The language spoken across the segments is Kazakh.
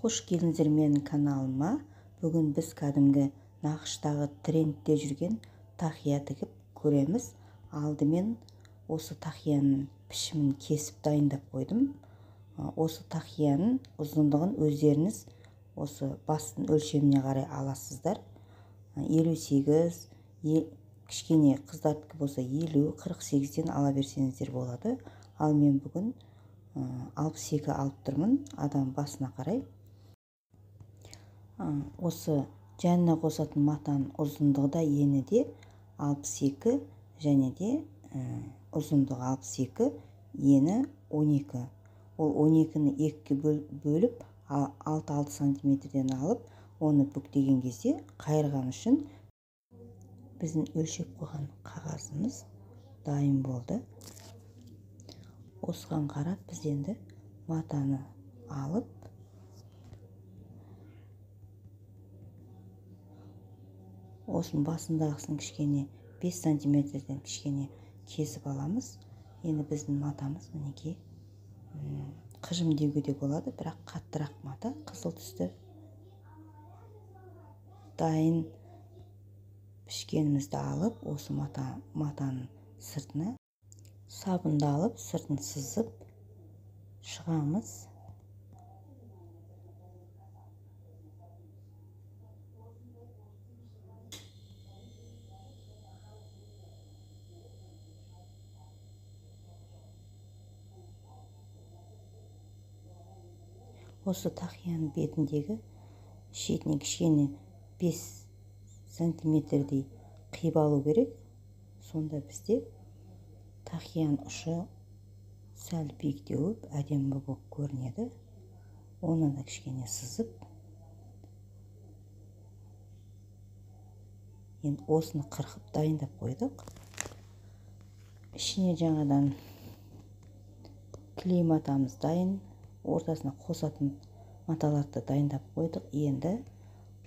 Қош келдіңіздер менің каналыма. Бүгін біз кәдімгі нақыштағы трендте жүрген тақия тігіп көреміз. Алдымен осы тақияның пішімін кесіп дайындап қойдым. Осы тақияның ұзындығын өздеріңіз осы бастың өлшеміне қарай аласыздар. 58, кішкене қыздардікі болса 50-48-ден ала берсеңіздер болады. Ал мен бүгін 62 алып тұрмын адам басына қарай. Осы жанына қосатын матаның ұзындығы да ені де 62 және де ұзындығы 62, ені 12. Ол 12-ні екіге бөліп 6-6 сантиметрден алып, оны бүктеген кезде қайырған үшін біздің өлшеп қойған қағазымыз дайын болды. Осыған қарап біз енді матаны алып осының басындағысын кішкене 5 сантиметрден кішкене кесіп аламыз. Енді біздің матамыз мінекей қыжым деуге де болады, бірақ қаттырақ мата, қызыл түсті. Дайын пішкенімізді алып, осы матаның сыртына сабынды алып, сыртын сызып шығамыз. Осы тақияның бетіндегі шетіне кішкене 5 сантиметрдей қиып алу керек. Сонда бізде тақияның ұшы сәл биіктеу әдемі болып көрінеді. Оны да кішкене сызып, енді осыны қырқып дайындап қойдық. Ішіне жаңадан клей матамыз дайын. Ортасына қосатын маталарды дайындап қойдық. Енді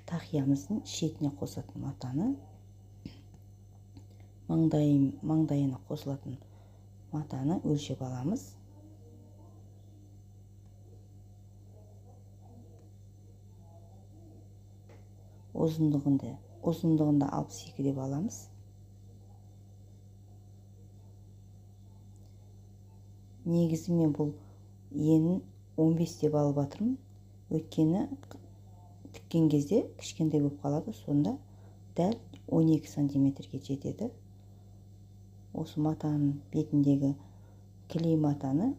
тақиямыздың шетіне қосатын матаны, маңдайына қосылатын матаны өлшеп аламыз. Ұзындығында 62 деп аламыз. Негізі мен бұл енін 15 деп алып жатырмын. Өйткені тіккен кезде кішкентай болып қалады, сонда дәл 12 сантиметрге жетеді. Осы матаның бетіндегі клей матаны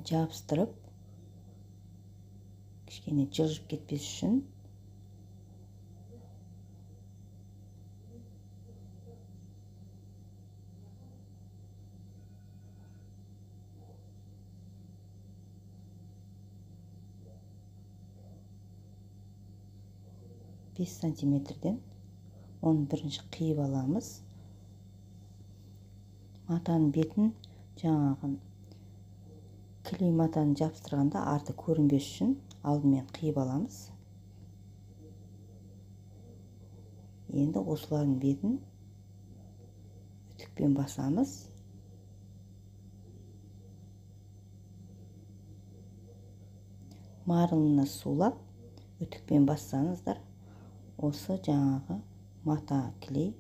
жабыстырып, кішкене жылжып кетпес үшін сантиметрден оны бірінші қиып аламыз. Матаның бетін жаңағы клей матаны жабыстырғанда арты көрінбес үшін алдымен қиып аламыз. Енді осылардың бетін үтікпен басамыз. Марылына сулап үтікпен бассаңыздар, осы жаңағы мата клей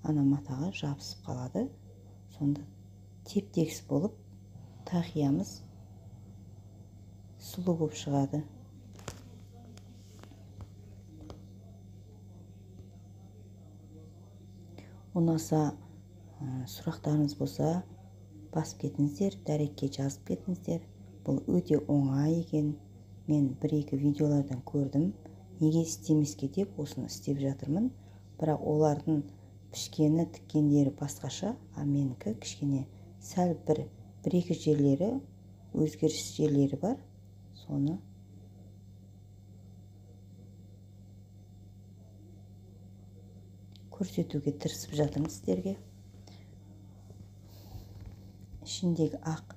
ана матаға жабысып қалады. Сонда теп-тегіс болып тақиямыз сұлу болып шығады. Ұнаса, сұрақтарыңыз болса, басып кетіңіздер, дәрекке жазып кетіңіздер. Бұл өте оңай екен. Мен 1-2 видеолардан көрдім. Неге істемеске деп осыны істеп жатырмын. Бірақ олардың пішкені, тіккендері басқаша, а менікі кішкене сәл 1-2 жерлері, өзгеріс жерлері бар. Соны көрсетуге тырысып жатырмын сіздерге. Ішіндегі ақ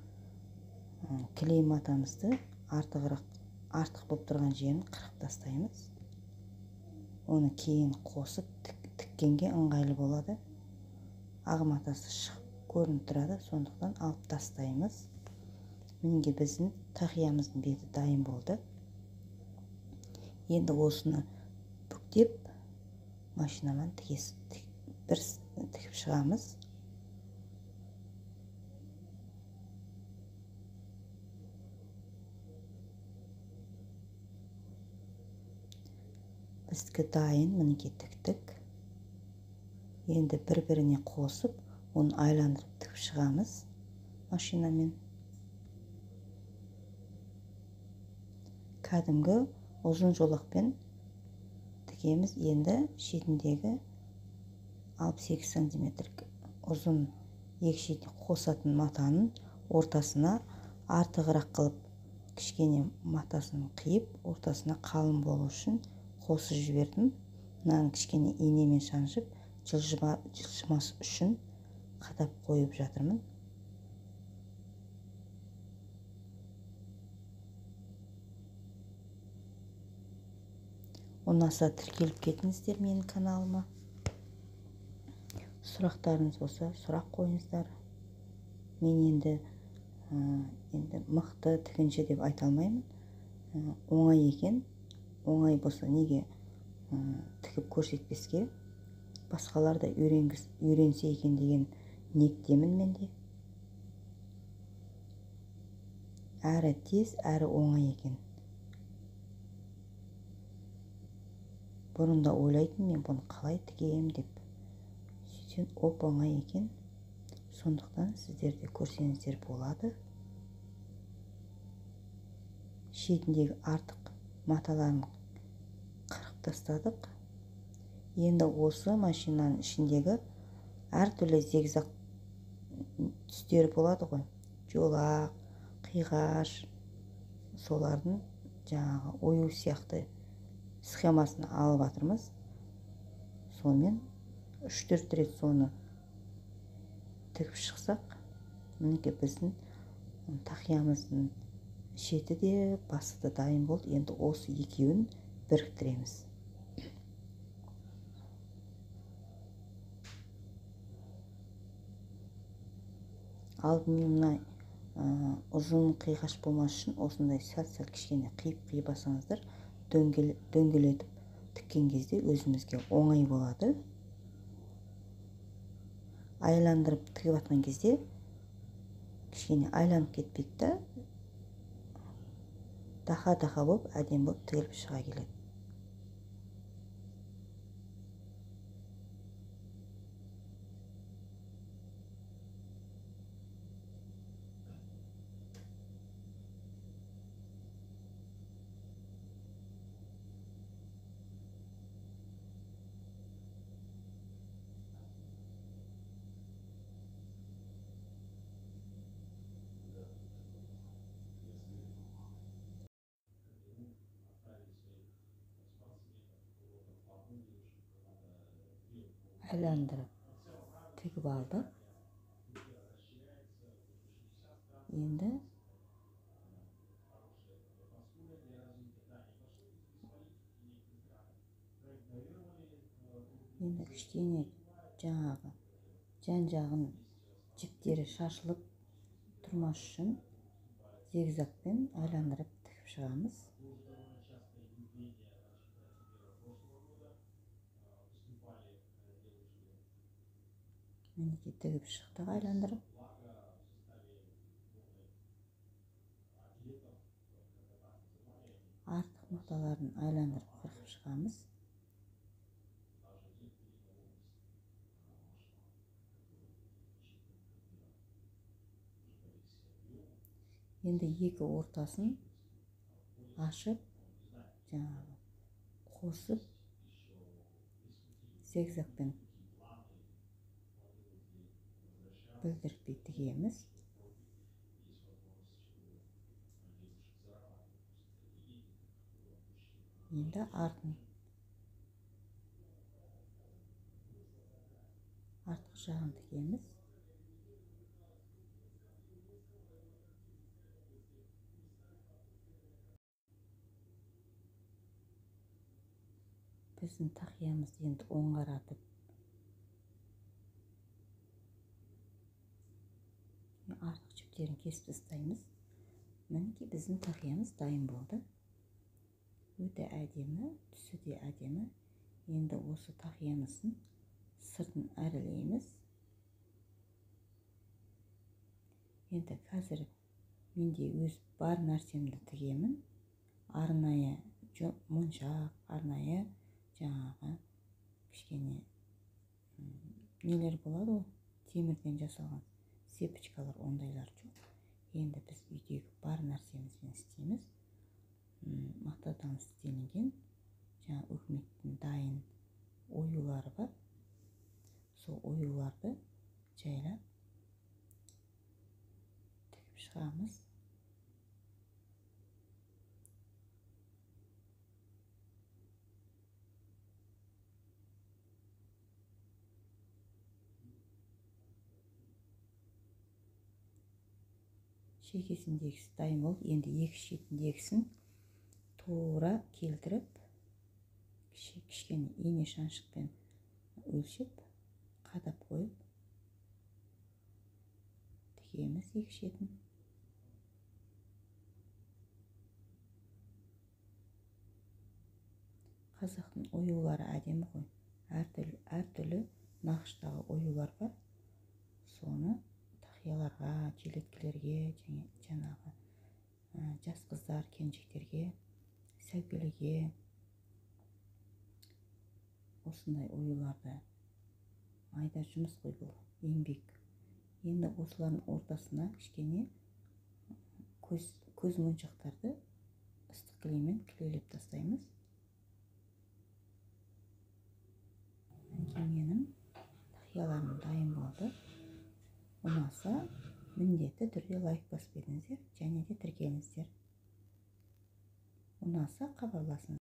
клей матамызды артық болып тұрған жерін қырып тастаймыз. Оны кейін қосып тіккенге ыңғайлы болады. Ақ матасы шығып көрініп тұрады, сондықтан алып тастаймыз. Мінге біздің тақиямыздың беті дайын болды. Енді осыны бүктеп машинаман бір тігіп шығамыз. Біздікі дайын, мінеке тіктік. Енді бір-біріне қосып, оны айландырып тігіп шығамыз машинамен. Кәдімгі ұзын жолақпен тігеміз. Енді шетіндегі 68 сантиметр ұзын екі шетіне қосатын матаның ортасына артығырақ қылып кішкене матасын қиып, ортасына қалың болу үшін қосып жібердім. Мынаны кішкене инемен шаншып, жылжымас үшін қадап қойып жатырмын. Ұнаса тіркеліп кетіңіздер менің каналыма. Сұрақтарыңыз болса, сұрақ қойыңыздар. Мен енді мықты тігінші деп айта алмаймын. Оңай екен. Оңай болса неге тігіп көрсетпеске? Басқалар да үйренсе екен деген ниеттемін менде. Әрі тез, әрі оңай екен. Бұрында ойлайтын мен бұны қалай тігем деп. Сөйтсем оп оңай екен. Сондықтан сіздер де көрсеңіздер болады. Шетіндегі артық маталарын қырып тастадық. Енді осы машинаның ішіндегі әртүрлі зигзаг түстері болады ғой. Жолақ, қиғаш, солардың жаңағы ою сияқты схемасын алып жатырмыз. Сонымен 3-4 рет соны тігіп шықсақ, мінеке біздің тақиямыздың шеті де, басы да дайын болды. Енді осы екеуін біріктіреміз. Алдымен мына ұзын қиғаш болмас үшін осындай сәл-сәл кішкене қиып басаңыздар, дөңгелетіп тіккен кезде өзімізге оңай болады. Айландырып тігіп атқан кезде кішкене айланып кетпейді да, даха-даха болып, әдем болып тігіліп шыға келеді. Айландырып тігіп алдық. Енді кішкене жаңағы жан-жағын жіптері шашылып тұрмас үшін зигзагпен айландырып тігіп шығамыз. Мінеке тігіп шықтық айландырып. Артық маталарын айландырып қырқып шығамыз. Енді екі ортасын ашып, жаңағы қосып, зигзагпен бүлдіртпей тігеміз. Енді артқы жағын тігеміз. Біздің тақиямызды енді оңғаратып артық жіптерін кесіп тастаймыз. мінекей біздің тақиямыз дайын болды. Өте әдемі, түсі де әдемі. Енді осы тақиямыздың сыртын әрілейміз. Енді қазір менде өз бар нәрсемді тігемін. Арнайы моншақ, арнайы жаңағы кішкене нелер болады ғой, темірден жасалған сепочкалар, ондайлар жоқ. Енді біз үйдегі бар нәрсемізбен істейміз. Мақтадан істелінген жаңа үкіметтің дайын оюлары бар. Сол оюларды жайлап тігіп шығамыз. Шекесіндегісі дайын болды. Енді екі шетіндегісін тура келтіріп, кішкене ине шаншықпен өлшеп, қадап қойып тігеміз екі шетін. Қазақтың оюлары әдемі ғой. Әртүрлі нақыштағы оюлар бар. Соны тақияларға, жилеткелерге, жаңағы жас қыздар, келіншектерге, сәукелеге осындай оюларды айда жұмыс қой, бұл еңбек. Енді осылардың ортасына кішкене көз моншақтарды ыстық клеймен клейлеп тастаймыз. Менің тақияларым дайын болды. Ұнаса, міндетті түрде лайк басып кетіңіздер, және де тіркеліңіздер. Ұнаса, хабарласыңыз.